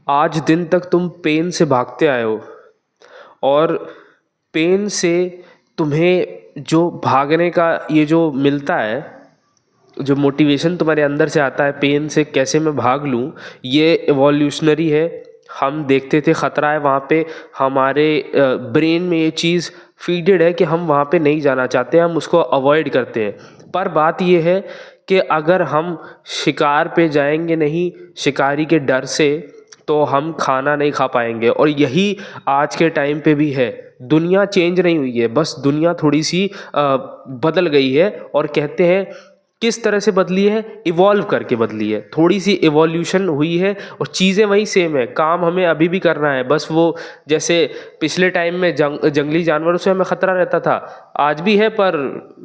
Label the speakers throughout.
Speaker 1: आज दिन तक तुम पेन से भागते आए हो और पेन से तुम्हें जो भागने का ये जो मिलता है, जो मोटिवेशन तुम्हारे अंदर से आता है पेन से कैसे मैं भाग लूँ, ये एवोल्यूशनरी है। हम देखते थे ख़तरा है वहाँ पे, हमारे ब्रेन में ये चीज़ फीडेड है कि हम वहाँ पे नहीं जाना चाहते, हम उसको अवॉइड करते हैं। पर बात ये है कि अगर हम शिकार पे जाएंगे नहीं शिकारी के डर से, तो हम खाना नहीं खा पाएंगे। और यही आज के टाइम पे भी है। दुनिया चेंज नहीं हुई है, बस दुनिया थोड़ी सी बदल गई है। और कहते हैं किस तरह से बदली है, इवॉल्व करके बदली है, थोड़ी सी इवोल्यूशन हुई है और चीज़ें वही सेम है। काम हमें अभी भी करना है, बस वो जैसे पिछले टाइम में जंगली जानवरों से हमें ख़तरा रहता था, आज भी है पर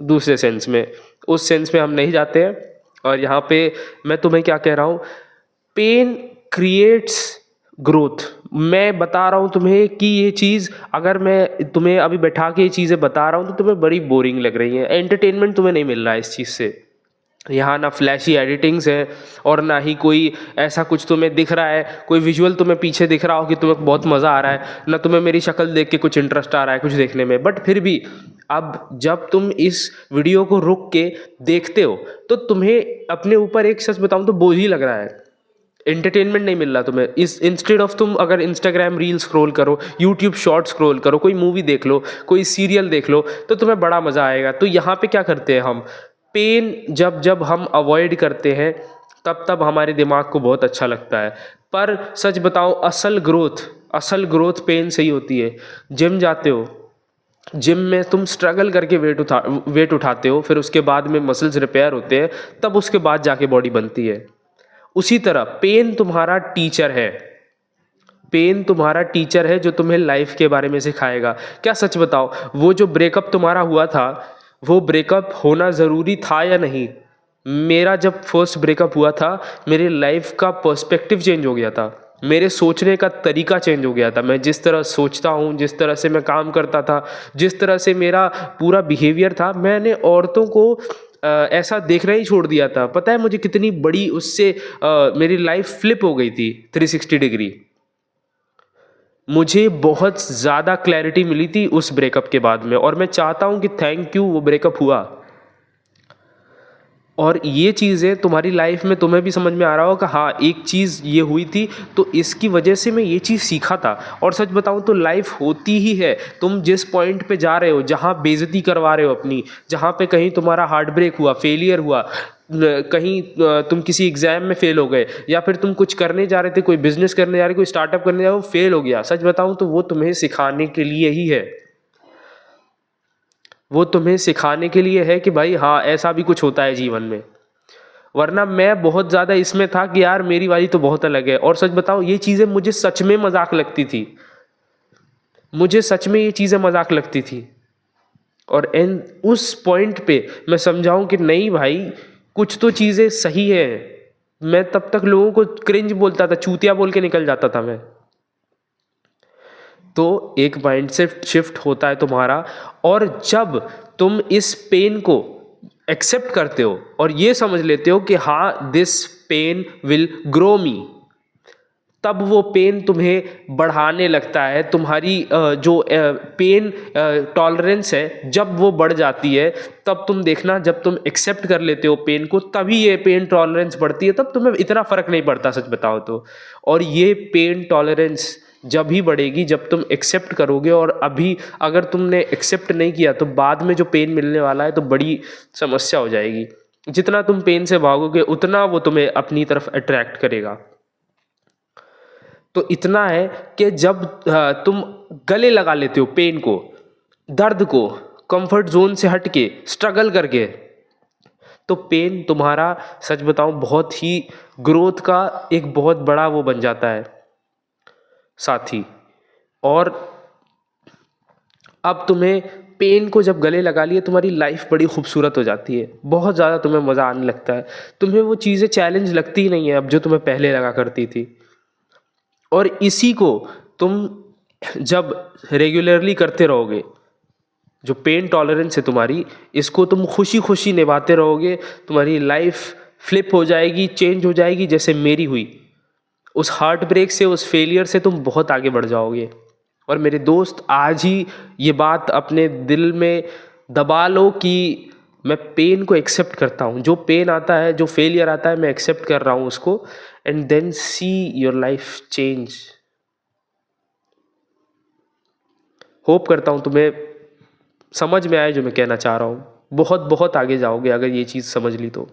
Speaker 1: दूसरे सेंस में। उस सेंस में हम नहीं जाते हैं। और यहाँ पे मैं तुम्हें क्या कह रहा हूँ, पेन क्रिएट्स ग्रोथ। मैं बता रहा हूँ तुम्हें कि ये चीज़, अगर मैं तुम्हें अभी बैठा के ये चीज़ें बता रहा हूँ तो तुम्हें बड़ी बोरिंग लग रही है, एंटरटेनमेंट तुम्हें नहीं मिल रहा है इस चीज़ से। यहाँ ना फ्लैशी एडिटिंग्स है और ना ही कोई ऐसा कुछ तुम्हें दिख रहा है, कोई विजुअल तुम्हें पीछे दिख रहा हो कि तुम्हें बहुत मज़ा आ रहा है, ना तुम्हें मेरी शक्ल देख के कुछ इंटरेस्ट आ रहा है कुछ देखने में। बट फिर भी अब जब तुम इस वीडियो को रुक के देखते हो तो तुम्हें अपने ऊपर, एक सच बताऊं तो, बोझ ही लग रहा है। एंटरटेनमेंट नहीं मिल रहा तुम्हें। इस इंस्टेड ऑफ तुम अगर इंस्टाग्राम रील स्क्रॉल करो, यूट्यूब शॉर्ट स्क्रॉल करो, कोई मूवी देख लो, कोई सीरियल देख लो, तो तुम्हें बड़ा मज़ा आएगा। तो यहाँ पे क्या करते हैं हम, पेन जब जब हम अवॉइड करते हैं तब तब हमारे दिमाग को बहुत अच्छा लगता है। पर सच बताओ, असल ग्रोथ पेन से ही होती है। जिम जाते हो, जिम में तुम स्ट्रगल करके वेट उठाते हो, फिर उसके बाद में मसल्स रिपेयर होते हैं, तब उसके बाद जाके बॉडी बनती है। उसी तरह पेन तुम्हारा टीचर है। पेन तुम्हारा टीचर है जो तुम्हें लाइफ के बारे में सिखाएगा। क्या सच बताओ, वो जो ब्रेकअप तुम्हारा हुआ था, वो ब्रेकअप होना ज़रूरी था या नहीं? मेरा जब फर्स्ट ब्रेकअप हुआ था, मेरे लाइफ का पर्सपेक्टिव चेंज हो गया था, मेरे सोचने का तरीका चेंज हो गया था। मैं जिस तरह सोचता हूँ, जिस तरह से मैं काम करता था, जिस तरह से मेरा पूरा बिहेवियर था, मैंने औरतों को ऐसा देखना ही छोड़ दिया था। पता है मुझे कितनी बड़ी उससे मेरी लाइफ फ्लिप हो गई थी 360 डिग्री। मुझे बहुत ज़्यादा क्लैरिटी मिली थी उस ब्रेकअप के बाद में, और मैं चाहता हूँ कि थैंक यू वो ब्रेकअप हुआ। और ये चीज़ें तुम्हारी लाइफ में तुम्हें भी समझ में आ रहा होगा, हाँ एक चीज़ ये हुई थी तो इसकी वजह से मैं ये चीज़ सीखा था। और सच बताऊँ तो लाइफ होती ही है, तुम जिस पॉइंट पे जा रहे हो, जहाँ बेइज्जती करवा रहे हो अपनी, जहाँ पे कहीं तुम्हारा हार्ट ब्रेक हुआ, फेलियर हुआ, कहीं तुम किसी एग्ज़ाम में फेल हो गए, या फिर तुम कुछ करने जा रहे थे, कोई बिजनेस करने जा रहे, कोई स्टार्टअप करने जा रहे, वो फेल हो गया, सच बताऊँ तो वो तुम्हें सिखाने के लिए ही है। वो तुम्हें सिखाने के लिए है कि भाई हाँ ऐसा भी कुछ होता है जीवन में। वरना मैं बहुत ज़्यादा इसमें था कि यार मेरी वाली तो बहुत अलग है। और सच बताऊँ, ये चीज़ें मुझे सच में मजाक लगती थी, मुझे सच में ये चीज़ें मजाक लगती थी। और उस पॉइंट पे मैं समझाऊं कि नहीं भाई, कुछ तो चीज़ें सही है। मैं तब तक लोगों को क्रिंज बोलता था, चूतिया बोल के निकल जाता था मैं। तो एक माइंडसेट शिफ्ट होता है तुम्हारा, और जब तुम इस पेन को एक्सेप्ट करते हो और ये समझ लेते हो कि हाँ दिस पेन विल ग्रो मी, तब वो पेन तुम्हें बढ़ाने लगता है। तुम्हारी जो पेन टॉलरेंस है, जब वो बढ़ जाती है, तब तुम देखना, जब तुम एक्सेप्ट कर लेते हो पेन को, तभी ये पेन टॉलरेंस बढ़ती है। तब तुम्हें इतना फ़र्क नहीं पड़ता सच बताओ तो। और ये पेन टॉलरेंस जब ही बढ़ेगी जब तुम एक्सेप्ट करोगे। और अभी अगर तुमने एक्सेप्ट नहीं किया तो बाद में जो पेन मिलने वाला है तो बड़ी समस्या हो जाएगी। जितना तुम पेन से भागोगे उतना वो तुम्हें अपनी तरफ अट्रैक्ट करेगा। तो इतना है कि जब तुम गले लगा लेते हो पेन को, दर्द को, कंफर्ट जोन से हट के स्ट्रगल करके, तो पेन तुम्हारा, सच बताऊं, बहुत ही ग्रोथ का एक बहुत बड़ा वो बन जाता है साथी। और अब तुम्हें पेन को जब गले लगा लिए, तुम्हारी लाइफ बड़ी खूबसूरत हो जाती है, बहुत ज़्यादा तुम्हें मज़ा आने लगता है। तुम्हें वो चीज़ें चैलेंज लगती ही नहीं है अब जो तुम्हें पहले लगा करती थी। और इसी को तुम जब रेगुलरली करते रहोगे, जो पेन टॉलरेंस है तुम्हारी, इसको तुम खुशी खुशी निभाते रहोगे, तुम्हारी लाइफ फ्लिप हो जाएगी, चेंज हो जाएगी, जैसे मेरी हुई। उस हार्ट ब्रेक से, उस फेलियर से तुम बहुत आगे बढ़ जाओगे। और मेरे दोस्त, आज ही ये बात अपने दिल में दबा लो कि मैं पेन को एक्सेप्ट करता हूँ, जो पेन आता है, जो फेलियर आता है, मैं एक्सेप्ट कर रहा हूँ उसको। And then see your life change. Hope करता हूँ तुम्हें समझ में आए जो मैं कहना चाह रहा हूँ। बहुत बहुत आगे जाओगे अगर ये चीज़ समझ ली तो।